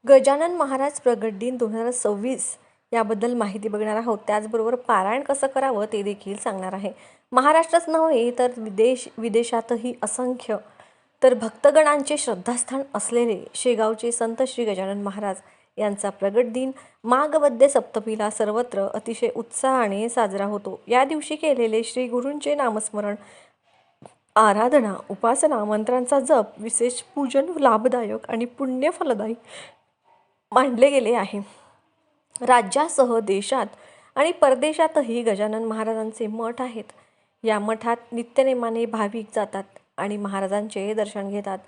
गजानन महाराज प्रगट दिन 2026 याबद्दल माहिती बघणार आहोत. त्याचबरोबर पारायण कसं करावं ते देखील सांगणार आहे. महाराष्ट्रच नव्हे तर विदेशातही असंख्य तर भक्तगणांचे श्रद्धास्थान असलेले शेगावचे संत श्री गजानन महाराज यांचा प्रगट दिन माघ वद्य सप्तमीला सर्वत्र अतिशय उत्साहाने साजरा होतो. या दिवशी केलेले श्री गुरूंचे नामस्मरण, आराधना, उपासना, मंत्रांचा जप विशेष पूजन लाभदायक आणि पुण्यफलदायी मानले गेले आहे. राज्यासह देशात आणि परदेशातही गजानन महाराजांचे मठ आहेत. या मठात नित्यनेमाने भाविक जातात आणि महाराजांचे दर्शन घेतात.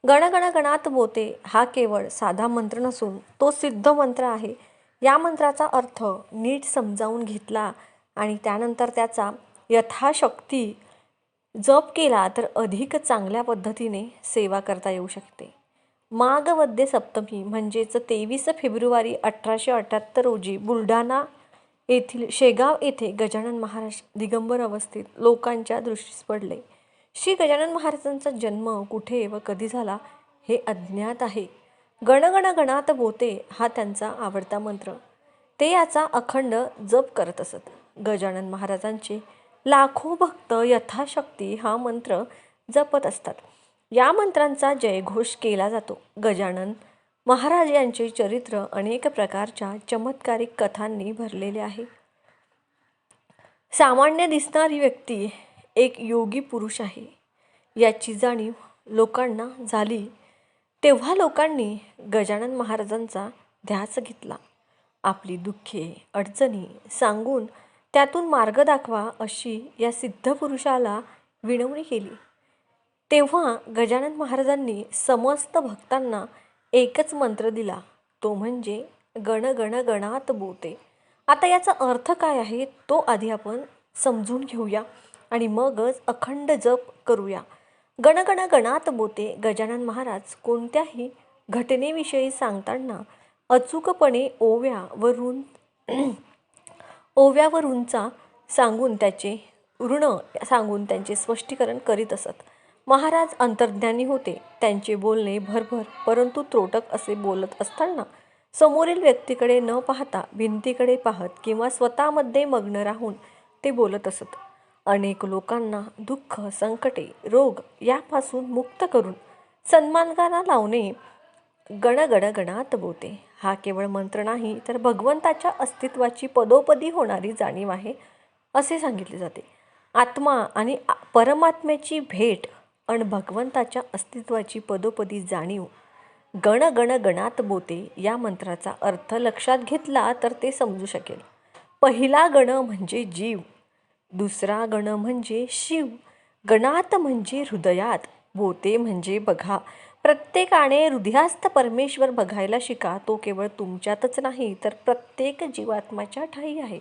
गण गण गणात बोते हा केवळ साधा मंत्र नसून तो सिद्ध मंत्र आहे. या मंत्राचा अर्थ नीट समजावून घेतला आणि त्यानंतर त्याचा यथाशक्ती जप केला तर अधिक चांगल्या पद्धतीने सेवा करता येऊ शकते. माघ वद्य सप्तमी म्हणजेच 23 फेब्रुवारी 1878 रोजी बुलढाणा येथील शेगाव येथे गजानन महाराज दिगंबर अवस्थेत लोकांच्या दृष्टीस पडले. श्री गजानन महाराजांचा जन्म कुठे व कधी झाला हे अज्ञात आहे. गण गण गणात बोते हा त्यांचा आवडता मंत्र. ते याचा अखंड जप करत असत. गजानन महाराजांचे लाखो भक्त यथाशक्ती हा मंत्र जपत असतात. या मंत्रांचा जयघोष केला जातो. गजानन महाराज यांचे चरित्र अनेक प्रकारच्या चमत्कारिक कथांनी भरलेले आहे. सामान्य दिसणारी व्यक्ती एक योगी पुरुष आहे याची जाणीव लोकांना झाली तेव्हा लोकांनी गजानन महाराजांचा ध्यास घेतला. आपली दुःखे अडचणी सांगून त्यातून मार्ग दाखवा अशी या सिद्ध पुरुषाला विनवणी केली. तेव्हा गजानन महाराजांनी समस्त भक्तांना एकच मंत्र दिला, तो म्हणजे गण गण गणात बोते. आता याचा अर्थ काय आहे तो आधी आपण समजून घेऊया आणि मगच अखंड जप करूया. गण गण गणात बोते. गजानन महाराज कोणत्याही घटनेविषयी सांगताना अचूकपणे ओव्यावरूनचा सांगून त्याचे ऋण सांगून त्यांचे स्पष्टीकरण करीत असत. महाराज अंतर्ज्ञानी होते. त्यांचे बोलणे भरभर परंतु त्रोटक असे बोलत असताना समोरील व्यक्तीकडे न पाहता भिंतीकडे पाहत किंवा स्वतःमध्ये मग्न राहून ते बोलत असत. अनेक लोकांना दुःख, संकटे, रोग यापासून मुक्त करून सन्मार्गाला लावणे गण गण गणात बोते हा केवळ मंत्र नाही तर भगवंताच्या अस्तित्वाची पदोपदी होणारी जाणीव आहे असे सांगितले जाते. आत्मा आणि परमात्म्याची भेट आणि भगवंताच्या अस्तित्वाची पदोपदी जाणीव. गण गण गणात बोते या मंत्राचा अर्थ लक्षात घेतला तर ते समजू शकेल. पहिला गण म्हणजे जीव, दुसरा गण म्हणजे शिव, गणात म्हणजे हृदयात, बोते म्हणजे बघा. प्रत्येकाने हृदयास्थ परमेश्वर बघायला शिका. तो केवळ तुमच्यातच नाही तर प्रत्येक जीवात्म्याच्या ठायी आहे.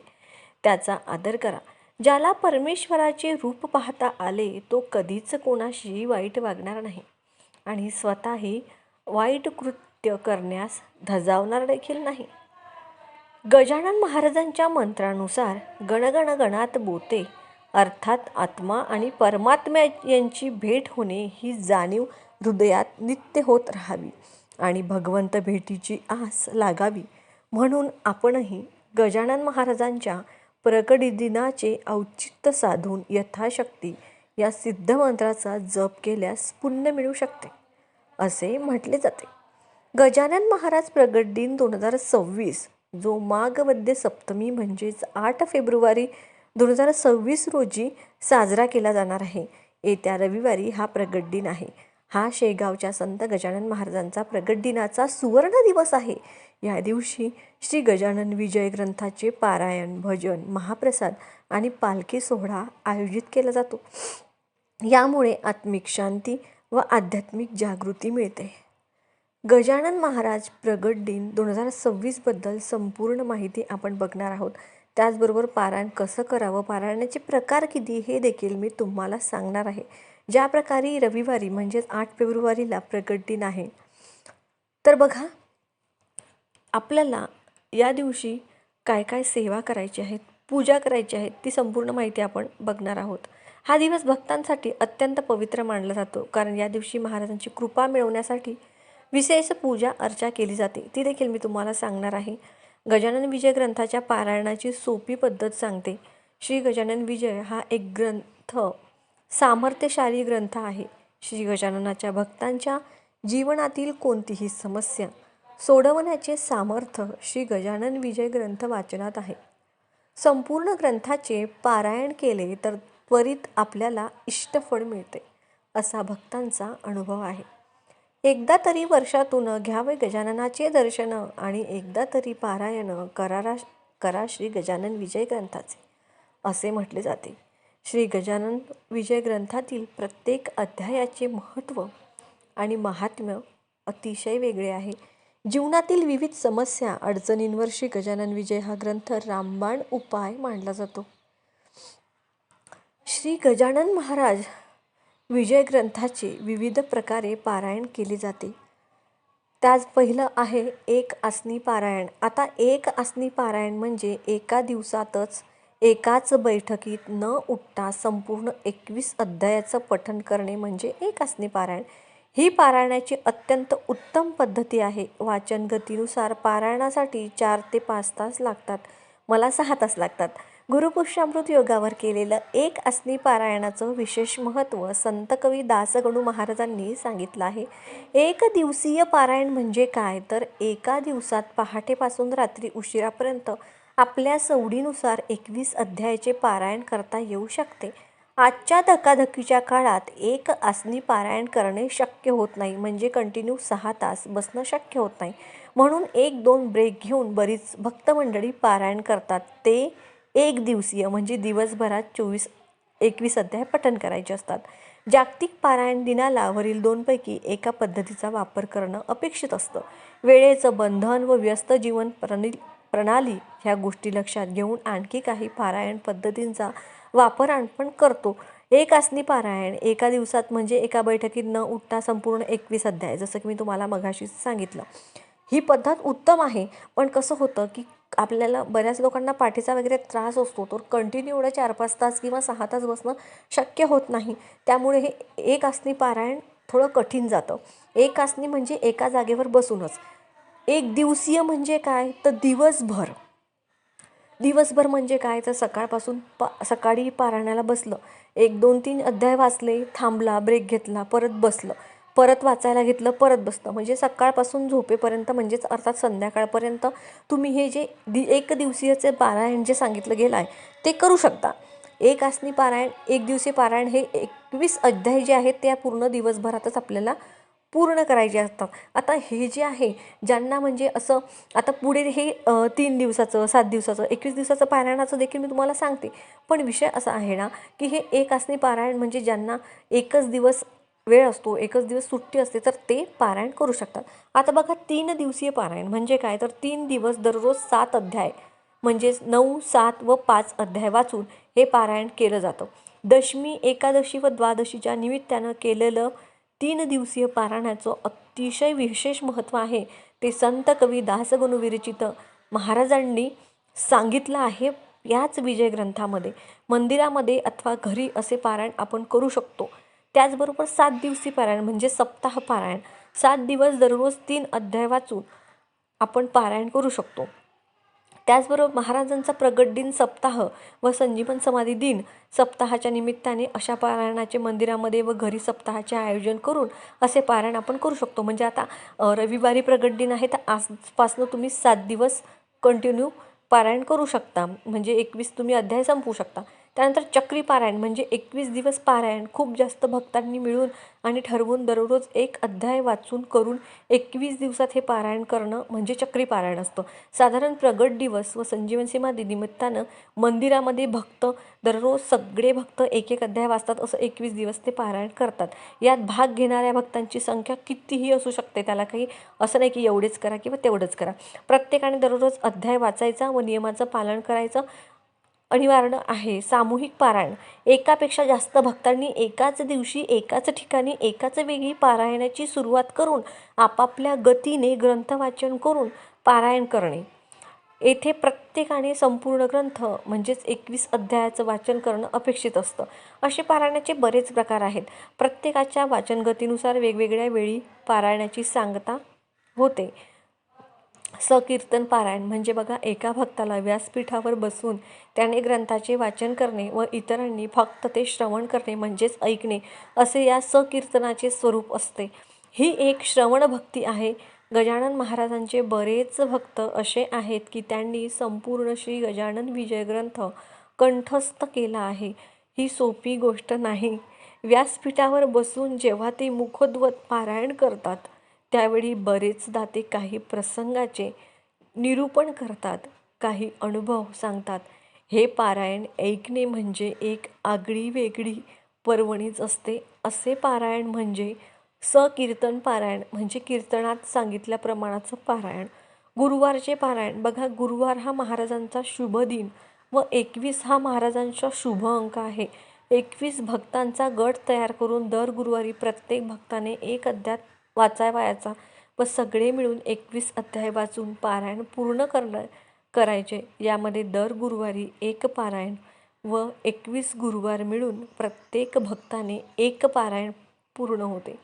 त्याचा आदर करा. ज्याला परमेश्वराचे रूप पाहता आले तो कधीच कोणाशी वाईट वागणार नाही आणि स्वतःही वाईट कृत्य करण्यास धजावणार देखील नाही. गजानन महाराजांच्या मंत्रानुसार गणगण गणात बोते अर्थात आत्मा आणि परमात्म्या यांची भेट होणे ही जाणीव हृदयात नित्य होत राहावी आणि भगवंत भेटीची आस लागावी. म्हणून आपणही गजानन महाराजांच्या प्रकट दिनाचे औचित्य साधून यथाशक्ती या सिद्ध मंत्राचा जप केल्यास पुण्य मिळू शकते असे म्हटले जाते. गजानन महाराज प्रगट दिन 2026 जो माघ वद्य सप्तमी म्हणजेच 8 फेब्रुवारी 2026 रोजी साजरा केला जाणार आहे. येत्या रविवारी हा प्रगट दिन आहे. हा शेगावच्या संत गजानन महाराजांचा प्रगट दिनाचा सुवर्ण दिवस आहे. या दिवशी श्री गजानन विजय ग्रंथाचे पारायण, भजन, महाप्रसाद आणि पालखी सोहळा आयोजित केला जातो. यामुळे आत्मिक शांती व आध्यात्मिक जागृती मिळते. गजानन महाराज प्रगट दिन 2026 बद्दल संपूर्ण माहिती आपण बघणार आहोत. त्याचबरोबर पारायण कसं करावं, पारायणाचे प्रकार किती हे देखील मी तुम्हाला सांगणार आहे. ज्या प्रकारे रविवारी म्हणजेच 8 फेब्रुवारीला प्रगट दिन आहे तर बघा आपल्याला या दिवशी काय काय सेवा करायची आहेत, पूजा करायची आहे ती संपूर्ण माहिती आपण बघणार आहोत. हा दिवस भक्तांसाठी अत्यंत पवित्र मानला जातो कारण या दिवशी महाराजांची कृपा मिळवण्यासाठी विशेष पूजा अर्चा केली जाते, ती देखील मी तुम्हाला सांगणार आहे. गजानन विजय ग्रंथाच्या पारायणाची सोपी पद्धत सांगते. श्री गजानन विजय हा एक ग्रंथ सामर्थ्यशाली ग्रंथ आहे. श्री गजाननाच्या भक्तांच्या जीवनातील कोणतीही समस्या सोडवण्याचे सामर्थ्य श्री गजानन विजय ग्रंथ वाचनात आहे. संपूर्ण ग्रंथाचे पारायण केले तर त्वरित आपल्याला इष्टफळ मिळते, असा भक्तांचा अनुभव आहे. एकदा तरी वर्षातून घ्यावे गजाननाचे दर्शन आणि एकदा तरी पारायण करा श्री गजानन विजय ग्रंथाचे, असे म्हटले जाते. श्री गजानन विजय ग्रंथातील प्रत्येक अध्यायाचे महत्त्व आणि महात्म्य अतिशय वेगळे आहे. जीवनातील विविध समस्या अडचणींवर श्री गजानन विजय हा ग्रंथ रामबाण उपाय मानला जातो. श्री गजानन महाराज विजय ग्रंथाचे विविध प्रकारे पारायण केले जाते. त्यात पहिलं आहे एक आसनी पारायण. आता एक आसनी पारायण म्हणजे एका दिवसातच एकाच बैठकीत न उठता संपूर्ण 21 अध्यायाचं पठण करणे म्हणजे एक आसनी पारायण. ही पारायणाची अत्यंत उत्तम पद्धती आहे. वाचन गतीनुसार पारायणासाठी 4 ते 5 तास लागतात. मला 6 तास लागतात. गुरुपुष्यामृत योगावर केलेलं एक आसनी पारायणाचं विशेष महत्त्व संत कवी दासगणू महाराजांनी सांगितलं आहे. एक दिवसीय पारायण म्हणजे काय तर एका दिवसात पहाटेपासून रात्री उशिरापर्यंत आपल्या सवडीनुसार 21 अध्यायाचे पारायण करता येऊ शकते. आजच्या धकाधकीच्या काळात एक आसनी पारायण करणे शक्य होत नाही, म्हणजे कंटिन्यू 6 तास बसणं शक्य होत नाही. म्हणून 1-2 ब्रेक घेऊन बरीच भक्तमंडळी पारायण करतात. ते एक दिवसीय म्हणजे दिवसभरात 21 अध्याय पठण करायचे असतात. जागतिक पारायण दिनाला वरील 2 पैकी एका पद्धतीचा वापर करणं अपेक्षित असतं. वेळेचं बंधन व व्यस्त जीवन प्रणाली ह्या गोष्टी लक्षात घेऊन आणखी काही पारायण पद्धतींचा वापर आपण करतो. एक आसनी पारायण एका दिवसात म्हणजे एका बैठकीत न उठता संपूर्ण 21 अध्याय, जसं की मी तुम्हाला मगाशी सांगितलं. ही पद्धत उत्तम आहे. पण कसं होतं की आपल्याला बऱ्याच लोकांना पाठीचा वगैरे त्रास असतो, तर कंटिन्यू एवढं 4-5 तास किंवा 6 तास बसणं शक्य होत नाही. त्यामुळे हे एक आसनी पारायण थोडं कठीण जातं. एक आसनी म्हणजे एका जागेवर बसूनच. एक दिवसीय म्हणजे काय तर दिवसभर म्हणजे काय तर सकाळपासून सकाळी पारायणाला बसलं, 1-2-3 अध्याय वाचले, थांबला, ब्रेक घेतला, परत बसलं, परत वाचायला घेतलं, परत बसलं, म्हणजे सकाळपासून झोपेपर्यंत म्हणजेच अर्थात संध्याकाळपर्यंत तुम्ही हे जे एक दिवसीयचे पारायण जे सांगितलं गेलं आहे ते करू शकता. एक आसनी पारायण, एक दिवसीय पारायण हे 21 अध्याय जे आहेत त्या पूर्ण दिवसभरातच आपल्याला पूर्ण करायचे असतात. आता हे जे आहे ज्यांना म्हणजे असं आता पुढे हे 3 दिवसाचं, 7 दिवसाचं, 21 दिवसाचं पारायणाचं देखील मी तुम्हाला सांगते. पण विषय असा आहे ना की हे एक आसनी पारायण म्हणजे ज्यांना एकच दिवस वेळ असतो, एकच दिवस सुट्टी असते, तर ते पारायण करू शकतात. आता बघा 3 दिवसीय पारायण म्हणजे काय तर 3 दिवस दररोज 7 अध्याय म्हणजेच 9, 7 व 5 अध्याय वाचून हे पारायण केलं जातं. दशमी, एकादशी व द्वादशीच्या निमित्तानं केलेलं 3 दिवसीय पारायणाचं अतिशय विशेष महत्त्व आहे. ते संत कवी दासगणू विरचित महाराजांनी सांगितलं आहे याच विजय ग्रंथामध्ये. मंदिरामध्ये अथवा घरी असे पारायण आपण करू शकतो. त्याचबरोबर 7 दिवसीय पारायण म्हणजे सप्ताह पारायण, 7 दिवस दररोज 3 अध्याय वाचून आपण पारायण करू शकतो. त्याचबरोबर महाराजांचा प्रगट दिन सप्ताह व संजीवन समाधी दिन सप्ताहाच्या निमित्ताने अशा पारायणाचे मंदिरामध्ये व घरी सप्ताहाचे आयोजन करून असे पारायण आपण करू शकतो. म्हणजे आता रविवारी प्रगट दिन आहे, तर आजपासनं तुम्ही 7 दिवस कंटिन्यू पारायण करू शकता, म्हणजे 21 तुम्ही अध्याय संपवू शकता. त्यानंतर चक्री पारायण म्हणजे 21 दिवस पारायण खूप जास्त भक्तांनी मिळून आणि ठरवून दररोज 1 अध्याय वाचून करून 21 दिवसात हे पारायण करणं म्हणजे चक्री पारायण असतं. साधारण प्रगट दिवस व संजीवन समाधी निमित्तानं मंदिरामध्ये भक्त दररोज सगळे भक्त 1-1 अध्याय वाचतात, असं 21 दिवस ते पारायण करतात. यात भाग घेणाऱ्या भक्तांची संख्या कितीही असू शकते, त्याला काही असं नाही की एवढेच करा किंवा तेवढंच करा. प्रत्येकाने दररोज अध्याय वाचायचा व नियमाचं पालन करायचं अनिवार्य आहे. सामूहिक पारायण एकापेक्षा जास्त भक्तांनी एकाच दिवशी एकाच ठिकाणी एकाच वेगळी पारायणाची सुरुवात करून आपापल्या गतीने ग्रंथ वाचन करून पारायण करणे. येथे प्रत्येकाने संपूर्ण ग्रंथ म्हणजेच 21 अध्यायाचं वाचन करणं अपेक्षित असतं. असे पारायणाचे बरेच प्रकार आहेत. प्रत्येकाच्या वाचन गतीनुसार वेगवेगळ्या वेळी पारायणाची सांगता होते. सकीर्तन पारायण म्हणजे बघा, एका भक्ताला व्यासपीठावर बसून त्याने ग्रंथाचे वाचन करणे व इतरांनी फक्त ते श्रवण करणे म्हणजेच ऐकणे, असे या सकीर्तनाचे स्वरूप असते. ही एक श्रवण भक्ती आहे. गजानन महाराजांचे बरेच भक्त असे आहेत की त्यांनी संपूर्ण श्री गजानन विजय ग्रंथ कंठस्थ केला आहे. ही सोपी गोष्ट नाही. व्यासपीठावर बसून जेव्हा ते मुखोद्गत पारायण करतात त्यावेळी बरेचदा ते काही प्रसंगाचे निरूपण करतात, काही अनुभव सांगतात. हे पारायण ऐकणे म्हणजे एक आगळी वेगळी पर्वणीच असते. असे पारायण म्हणजे सकीर्तन पारायण, म्हणजे कीर्तनात सांगितल्या प्रमाणाचं पारायण. गुरुवारचे पारायण बघा, गुरुवार हा महाराजांचा शुभ दिन व 21 हा महाराजांचा शुभ अंक आहे. 21 भक्तांचा गट तयार करून दर गुरुवारी प्रत्येक भक्ताने एक अध्याय वाचावयाचा व सगळे मिळून 21 अध्याय वाचून पारायण पूर्ण करायचे. यामध्ये दर गुरुवारी एक पारायण व 21 गुरुवार मिळून प्रत्येक भक्ताने एक पारायण पूर्ण होते.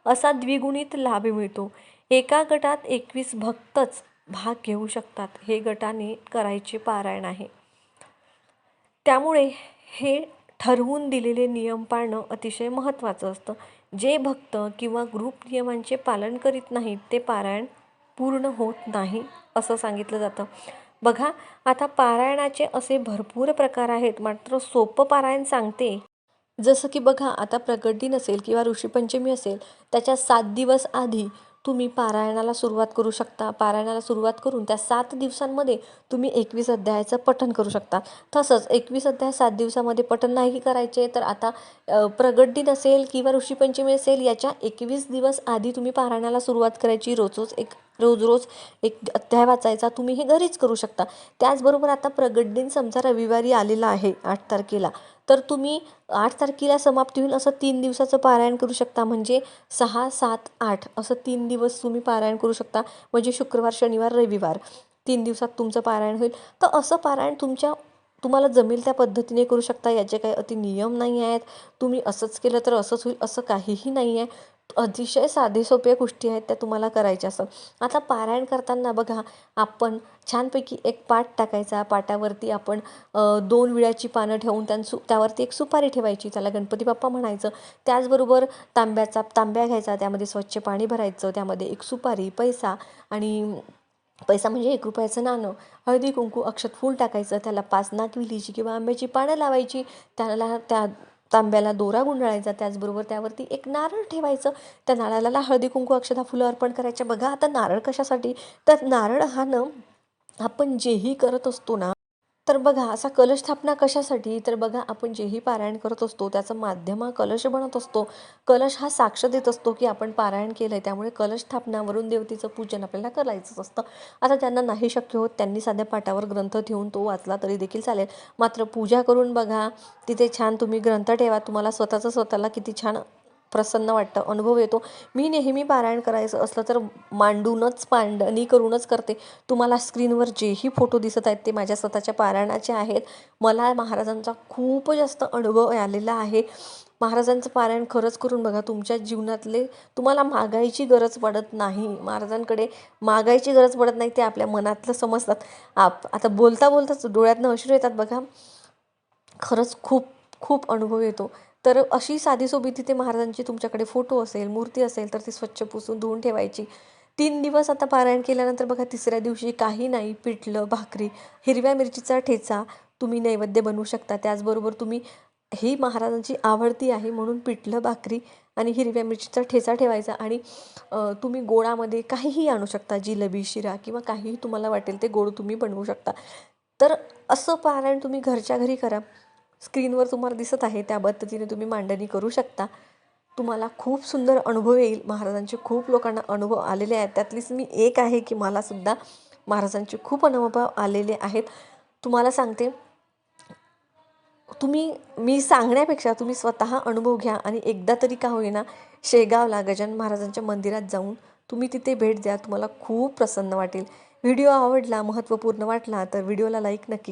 असा द्विगुणित लाभ मिळतो. एका गटात 21 भक्तच भाग घेऊ शकतात. हे गटाने करायचे पारायण आहे. त्यामुळे हे ठरवून दिलेले नियम पाळणं अतिशय महत्त्वाचं असतं. जे भक्त किंवा ग्रुप नियमांचे पालन करीत नाहीत ते पारायण पूर्ण होत नाही असं सांगितलं जातं. बघा, आता पारायणाचे असे भरपूर प्रकार आहेत, मात्र सोपं पारायण सांगते. जसं की बघा, आता प्रगट दिन असेल किंवा ऋषीपंचमी असेल, त्याच्या 7 दिवस आधी तुम्ही पारायणाला सुरुवात करू शकता. पारायणाला सुरुवात करून त्या 7 दिवसांमध्ये तुम्ही 21 अध्यायाचं पठण करू शकता. तसंच 21 अध्याय 7 दिवसामध्ये पठण नाही करायचे तर आता प्रगट दिन असेल किंवा ऋषीपंचमी असेल, याच्या 21 दिवस आधी तुम्ही पारायणाला सुरुवात करायची. रोज एक अध्याय वाचायचा. तुम्ही हे घरीच करू शकता. त्याचबरोबर आता प्रगट दिन समजा रविवारी आलेला आहे 8 तारखेला, तर तुम्ही 8 तारखेला समाप्ती होईल असं 3 दिवसाचं पारायण करू शकता. म्हणजे 6, 7, 8 असं 3 दिवस तुम्ही पारायण करू शकता. म्हणजे शुक्रवार, शनिवार, रविवार 3 दिवसात तुमचं पारायण होईल. तर असं पारायण तुम्हाला जमेल त्या पद्धतीने करू शकता. याचे काही अति नियम नाही आहेत. तुम्ही असंच केलं तर असंच होईल असं काहीही नाही आहे. अतिशय साधे सोपे गोष्टी आहेत त्या तुम्हाला करायच्या असतात. आता पारायण करताना बघा, आपण छानपैकी एक पाट टाकायचा. पाटावरती आपण 2 विड्याची पानं ठेवून त्यावरती एक सुपारी ठेवायची. त्याला गणपती बाप्पा म्हणायचं. त्याचबरोबर तांब्या घ्यायचा. त्यामध्ये स्वच्छ पाणी भरायचं. त्यामध्ये एक सुपारी, पैसा म्हणजे 1 रुपयाचं नाणं, हळदी कुंकू, अक्षत फूल टाकायचं. त्याला 5 नागविलीची किंवा आंब्याची पानं लावायची. त्या तांब्याला दोरा गुंडाळायचा. त्याचबरोबर त्यावरती एक नारळ ठेवायचं. त्या नारळाला हळदी कुंकू, अक्षता, फुलं अर्पण करायचे. बघा, आता नारळ कशासाठी, तर नारळ हा आपण जेही करत असतो ना, तर बघा असा कलश स्थापना कशासाठी, तर बघा आपण जेही पारायण करत असतो त्याचं माध्यम हा कलश बनत असतो. कलश हा साक्ष देत असतो की आपण पारायण केलंय. त्यामुळे कलश स्थापनावरून देवतेचं पूजन आपल्याला करायचंच असतं. आता ज्यांना नाही शक्य होत त्यांनी साध्या पाटावर ग्रंथ ठेवून तो वाचला तरी देखील चालेल. मात्र पूजा करून बघा, तिथे छान तुम्ही ग्रंथ ठेवा. तुम्हाला स्वतःला किती छान प्रसन्न वाटतं, अनुभव येतो. मी नेहमी पारायण करायचं असलं तर मांडणी करूनच करते. तुम्हाला स्क्रीनवर जेही फोटो दिसत आहेत ते माझ्या स्वतःच्या पारायणाचे आहेत. मला महाराजांचा खूप जास्त अनुभव आलेला आहे. महाराजांचं पारायण खरंच करून बघा. तुमच्या जीवनातले तुम्हाला मागायची गरज पडत नाही. महाराजांकडे मागायची गरज पडत नाही, ते आपल्या मनातलं समजतात. आता बोलता बोलताच डोळ्यातनं अश्रू येतात बघा. खरंच खूप खूप अनुभव येतो. तर अशी साधीसोपी तिथे महाराजांची तुमच्याकडे फोटो असेल, मूर्ती असेल तर ती स्वच्छ पुसून धुवून ठेवायची. 3 दिवस आता पारायण केल्यानंतर बघा, तिसऱ्या दिवशी काही नाही, पिठलं, भाकरी, हिरव्या मिरचीचा ठेचा तुम्ही नैवेद्य बनवू शकता. त्याचबरोबर ही महाराजांची आवडती आहे म्हणून पिठलं, भाकरी आणि हिरव्या मिरचीचा ठेचा ठेवायचा. आणि तुम्ही गोडामध्ये काहीही आणू शकता. जिलेबी, शिरा किंवा काहीही तुम्हाला वाटेल ते गोड तुम्ही बनवू शकता. तर असं पारायण तुम्ही घरच्या घरी करा. स्क्रीनवर तुम्हाला दिसत आहे त्या पद्धतीने तुम्ही मांडणी करू शकता. तुम्हाला खूप सुंदर अनुभव येईल. महाराजांचे खूप लोकांना अनुभव आलेले आहेत. त्यातलीच मी एक आहे की मला सुद्धा महाराजांचे खूप अनुभव आलेले आहेत. तुम्हाला सांगते, मी सांगण्यापेक्षा तुम्ही स्वतः अनुभव घ्या आणि एकदा तरी का होईना शेगावला गजानन महाराजांच्या मंदिरात जाऊन तुम्ही तिथे भेट द्या. तुम्हाला खूप प्रसन्न वाटेल. व्हिडिओ आवडला, महत्त्वपूर्ण वाटला तर व्हिडिओला लाईक नक्की